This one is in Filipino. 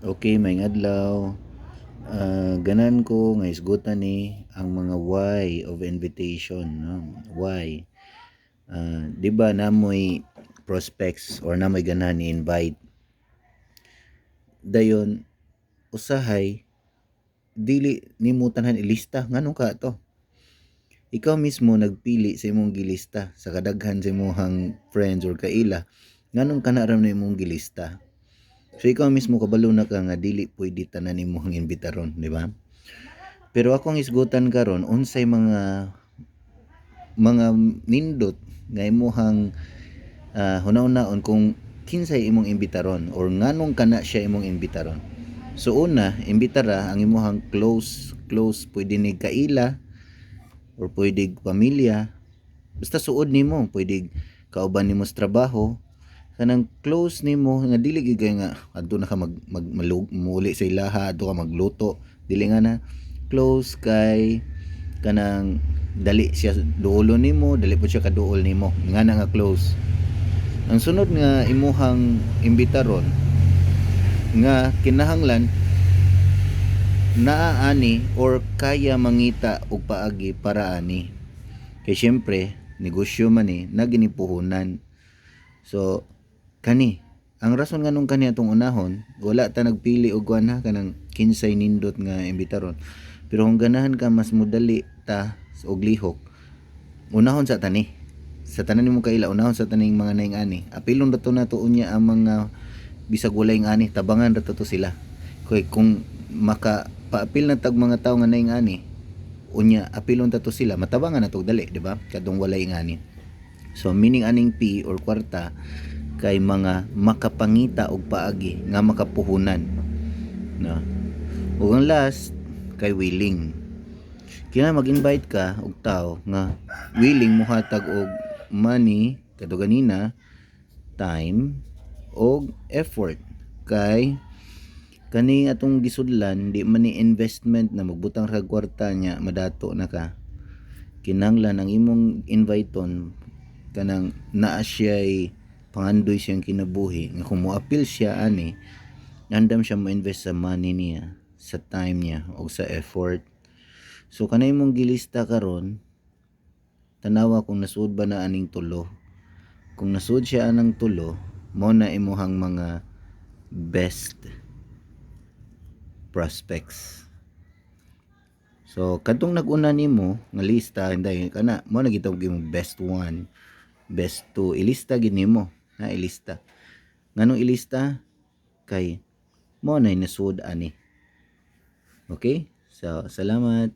Okay, may adlaw. Ganan ko nga isgutan ni ang mga why of invitation, no? Why? 'Di ba namoy prospects or namoy ganahan ni invite. Dayon usahay dili nimo tanan ilista nganong ka to. Ikaw mismo nagpili sa imong gilista sa kadaghan sa imong friends or kaila. Nganong kana ra na imong gilista? So ikaw mismo kabalo na ka nga dili pwede tanan imong imbitaron, di ba? Pero akong isgutan karon unsay mga nindot nga imong hunaw-hunaon kung kinsay imong imbitaron or nganong kana siya imong imbitaron. So una, imbitara ang imong close pwede ni kaila or pwede pamilya. Basta suod nimo, pwede kauban nimo sa trabaho. Kanang close nimo nga dili gyud kay nga adto na ka muli sa ilaha, adto ka magluto, dili nga na close kay kanang dali siya duolon nimo, dali po siya kaduol nimo, nga na nga close. Ang sunod nga imuhang imbitaron nga kinahanglan naa ani or kaya mangita og paagi para ani. Kay syempre negosyo man naginipuhunan. So kani ang rason nganong kani atong unahon, wala ta nagpili og kuan kanang kinsay nindot nga imbitaron. Pero kung ganahan ka mas mudali ta og lihok, unahon sa tani. Sa tanan nimo kaila unahon sa taning mga naing ani. Apilon dato nato unya ang mga bisag walay ani, tabangan dato to sila. Kay kung maka paapil na tag mga tawo nga naing ani, unya apilon dato sila, matabangan na to dali, di ba? Kadong walay ani. So meaning aning P or kwarta kay mga makapangita og paagi nga makapuhunan, no? Ug ang last kay willing. Kaya mag-invite ka og tao nga willing mohatag og money kadto ganina, time og effort. Kay kani atong gisudlan di man ni investment na magbutang ra kwarta nya madato na ka. Kinahanglan ang imong inviton kanang naa siya'y pangandoy siyang kinabuhi nga kung moapil siya ani andam siya mo invest sa money niya, sa time niya o sa effort. So kanay mong gilista karon, tanawa kung nasuod ba na aning tulo. Kung nasuod siya anang tulo, mo na imuhang mga best prospects. So kadtong nag-una nimo nga lista hinday kana mo na gitawag mo best 1, best 2, ilista gid nimo, na ilista. Nganong ilista? Kay mo na nasuod ani. Okay? So salamat.